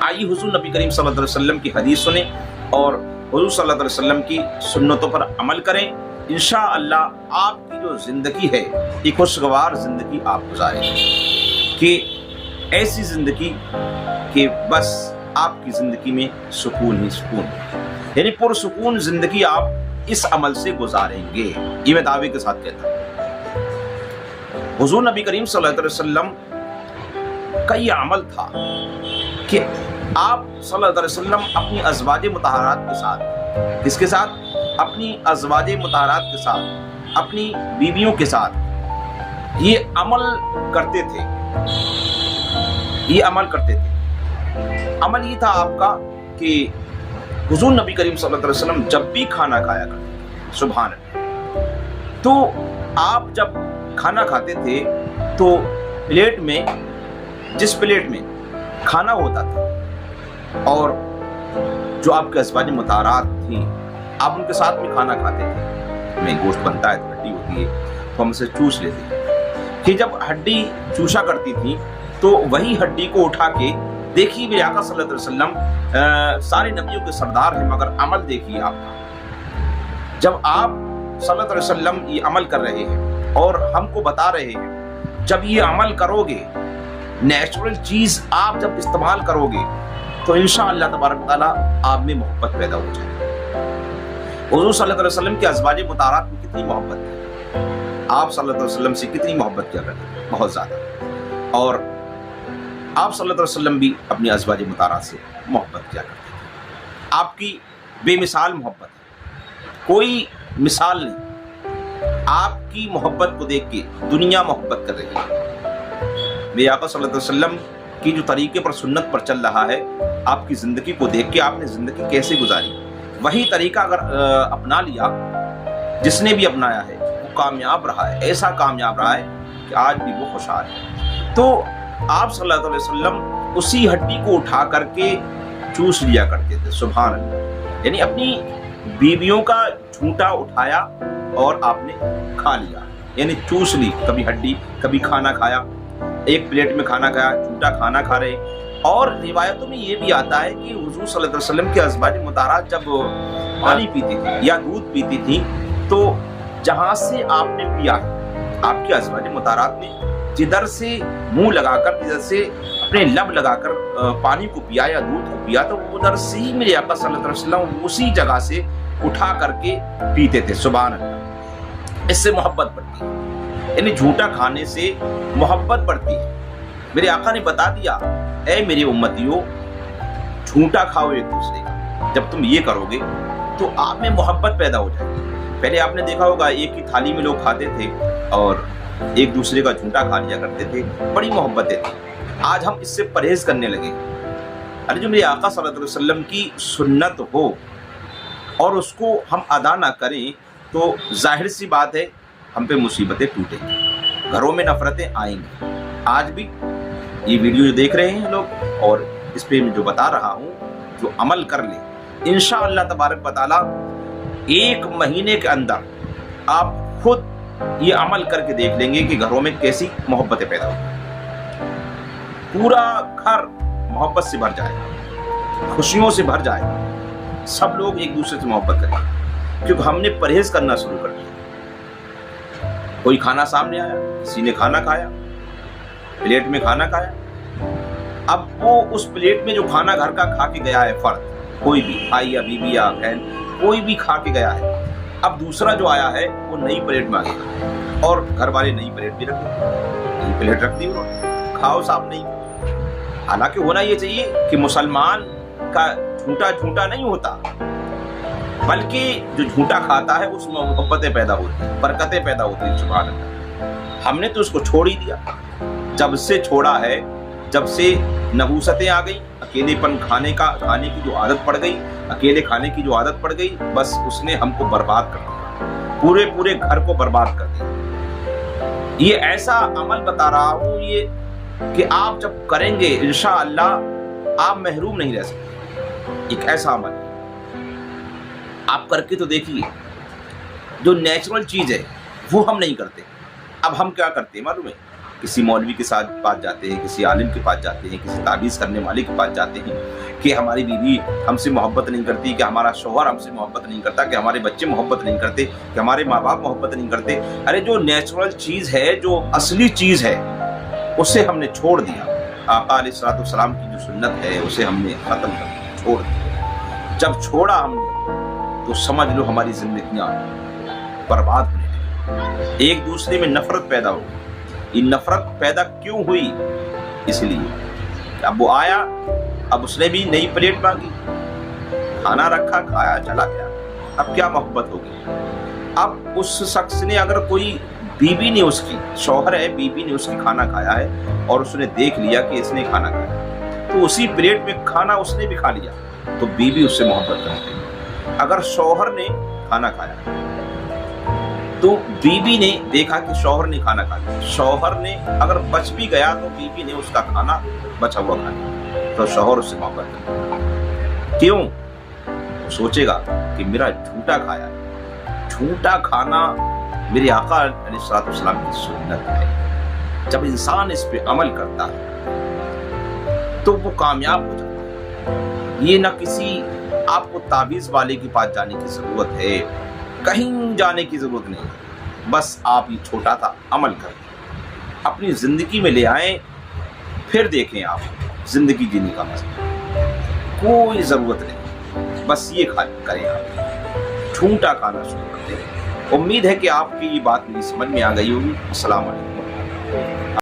आइए हुजूर नबी करीम सल्लल्लाहु अलैहि वसल्लम की हदीस सुने और हुजूर सल्लल्लाहु अलैहि वसल्लम की सुन्नतों पर अमल करें। इंशाअल्लाह आपकी जो ज़िंदगी है एक खुशगवार ज़िंदगी आप गुजारेंगे, कि ऐसी ज़िंदगी कि बस आपकी ज़िंदगी में सुकून ही सुकून, यानी पुरसुकून ज़िंदगी आप इस अमल से गुजारेंगे। ये मैं दावे के साथ कहता हूँ। हुजूर नबी करीम सल्लल्लाहु अलैहि वसल्लम का ये अमल था कि आप सल्लल्लाहु अलैहि वसल्लम अपनी अज़वाज मुतहरात के साथ, किसके साथ? अपनी अज़वाज मुतहरात के साथ, अपनी बीवियों के साथ ये अमल करते थे। ये अमल करते थे। अमल ये था आपका कि हुजूर नबी करीम सल्लल्लाहु अलैहि वसल्लम जब भी खाना खाया करते, सुभान अल्लाह, तो आप जब खाना खाते थे तो प्लेट में, जिस प्लेट में खाना होता था और जो आपके अज़वाज मुतहरात थी, आप उनके साथ में खाना खाते थे। में गोश्त बनता है तो हड्डी होती है, तो हम उसे चूस लेते हैं कि जब हड्डी चूसा करती थी तो वही हड्डी को उठा के, देखिए मेरे आका सल्लल्लाहु अलैहि वसल्लम सारे नबियों के सरदार हैं, मगर अमल देखिए आपका। जब आप सल्लल्लाहु अलैहि वसल्लम ये अमल कर रहे हैं और हमको बता रहे हैं, जब ये अमल करोगे, नेचुरल चीज़ आप जब इस्तेमाल करोगे तो इंशाअल्लाह तबारक व तआला आप में मोहब्बत पैदा हो जाएगी। हुज़ूर सल्लल्लाहु अलैहि वसल्लम के अज़वाज मुतहरात में कितनी मोहब्बत है, आप सल्लल्लाहु अलैहि वसल्लम से कितनी मोहब्बत किया करते हैं, बहुत ज़्यादा। और आप सल्लल्लाहु अलैहि वसल्लम भी अपनी अज़वाज मुतहरात से मोहब्बत किया करते थे। आपकी बेमिसाल मोहब्बत है, कोई मिसाल नहीं। आपकी मोहब्बत को देख के दुनिया मोहब्बत कर रही है। मेरे आका सल्लल्लाहु अलैहि वसल्लम की जो तरीके पर, सुन्नत पर चल रहा है, आपकी ज़िंदगी को देख के आपने ज़िंदगी कैसे गुजारी, वही तरीका अगर अपना लिया, जिसने भी अपनाया है वो कामयाब रहा है, ऐसा कामयाब रहा है कि आज भी वो खुशहाल है। तो आप सल्लल्लाहु अलैहि वसल्लम उसी हड्डी को उठा करके चूस लिया करते थे, सुभान अल्लाह। यानी अपनी बीवियों का झूठा उठाया और आपने खा लिया, यानी चूस ली। कभी हड्डी, कभी खाना खाया, एक प्लेट में खाना खाया, झूठा खाना खा रहे। और रिवायतों में ये भी आता है कि हुजूर सल्लल्लाहु अलैहि वसल्लम के अज़वाज मुतहरात जब पानी पीती थी या दूध पीती थी, तो जहाँ से आपने पिया, आपके अज़वाज मुतहरात ने जिधर से मुंह लगाकर, जिधर से अपने लब लगाकर पानी को पिया या दूध को पिया, तो उधर से ही मेरे आका सल्लल्लाहु अलैहि वसल्लम उसी जगह से उठा करके पीते थे, सुभान अल्लाह। इससे मोहब्बत बढ़ती है, यानी झूठा खाने से मोहब्बत बढ़ती है। मेरे आका ने बता दिया, ऐ मेरे उम्मतियों, झूठा खाओ एक दूसरे का। जब तुम ये करोगे तो आप में मोहब्बत पैदा हो जाएगी। पहले आपने देखा होगा, एक ही थाली में लोग खाते थे और एक दूसरे का झूठा खा लिया करते थे, बड़ी मोहब्बतें थी। आज हम इससे परहेज करने लगे। अरे जो मेरे आका सल्लल्लाहु अलैहि वसल्लम की सुन्नत हो और उसको हम अदा ना करें तो जाहिर सी बात है हम पे मुसीबतें टूटेंगी, घरों में नफरतें आएंगी। आज भी ये वीडियो जो देख रहे हैं लोग, और इस पे मैं जो बता रहा हूँ, जो अमल कर ले, इंशाअल्लाह तबारक व तआला 1 महीने के अंदर आप खुद ये अमल करके देख लेंगे कि घरों में कैसी मोहब्बतें पैदा होंगी। पूरा घर मोहब्बत से भर जाएगा, खुशियों से भर जाएगा, सब लोग एक दूसरे से मोहब्बत करेंगे, क्योंकि हमने परहेज करना शुरू कर दिया। कोई खाना सामने आया, किसी ने खाना खाया, प्लेट में खाना खाया, अब वो उस प्लेट में जो खाना घर का खा के गया है फर्द, कोई भी भाई या बीवी या बहन, कोई भी खा के गया है, अब दूसरा जो आया है वो नई प्लेट में आ गया और घर वाले नई प्लेट भी रख दी, नई प्लेट रख दी उन्होंने, खाओ साहब नहीं। हालांकि होना ये चाहिए कि मुसलमान का झूठा झूठा नहीं होता, बल्कि जो झूठा खाता है उसमें मोहब्बतें पैदा होती हैं, बरकतें पैदा होती हैं, सुभान अल्लाह। हमने तो उसको छोड़ ही दिया। जब से छोड़ा है, जब से नबूसतें आ गई, अकेलेपन खाने की जो आदत पड़ गई, अकेले खाने की जो आदत पड़ गई, बस उसने हमको बर्बाद कर दिया, पूरे पूरे घर को बर्बाद कर दिया। ये ऐसा अमल बता रहा हूँ ये कि आप जब करेंगे इंशाअल्लाह आप महरूम नहीं रह सकते। एक ऐसा अमल आप करके तो देखिए, जो नेचुरल चीज़ है वो हम नहीं करते। अब हम क्या करते हैं मालूम है, किसी मौलवी के साथ पास जाते हैं, किसी आलिम के पास जाते हैं, किसी ताबीज़ करने वाले के पास जाते हैं कि हमारी बीवी हमसे मोहब्बत नहीं करती, कि हमारा शौहर हमसे मोहब्बत नहीं करता, कि हमारे बच्चे मोहब्बत नहीं करते, कि हमारे माँ बाप मोहब्बत नहीं करते। अरे जो नेचुरल चीज़ है, जो असली चीज़ है, उसे हमने छोड़ दिया। आका अलैहिस्सलाम की जो सुन्नत है उसे हमने ख़त्म कर दिया, छोड़ दिया। जब छोड़ा हमने तो समझ लो हमारी जिंदगियाँ बर्बाद होने लगी, एक दूसरे में नफरत पैदा हो गई। ये नफरत पैदा क्यों हुई? इसलिए अब वो आया, अब उसने भी नई प्लेट मांगी, खाना रखा, खाया, चला गया। अब क्या मोहब्बत होगी? अब उस शख्स ने, अगर कोई बीवी ने उसकी, शौहर है, बीवी ने उसकी खाना खाया है और उसने देख लिया कि इसने खाना खाया, तो उसी प्लेट में खाना उसने भी खा लिया, तो बीवी उससे मोहब्बत करती है। अगर शौहर ने खाना खाया तो बीवी ने देखा कि शौहर ने खाना खा लिया, शौहर ने अगर बच भी गया तो बीवी ने उसका खाना बचा हुआ खा लिया, तो शौहर उससे मोहब्बत करेगा। क्यों? सोचेगा कि मेरा झूठा खाया, झूठा खाना मेरे आका अलैहिस्सलाम की सुन्नत है। जब इंसान इस पे अमल करता है तो वो कामयाब हो जाता है। ये ना किसी आपको ताबीज़ वाले के पास जाने की जरूरत है, कहीं जाने की जरूरत नहीं, बस आप ये छोटा सा अमल करें, अपनी जिंदगी में ले आए, फिर देखें आप जिंदगी जीने का मसला। कोई जरूरत नहीं, बस ये करें आप, झूठा खाना शुरू कर दें। उम्मीद है कि आपकी ये बात मेरी समझ में आ गई होगी। अस्सलाम वालेकुम।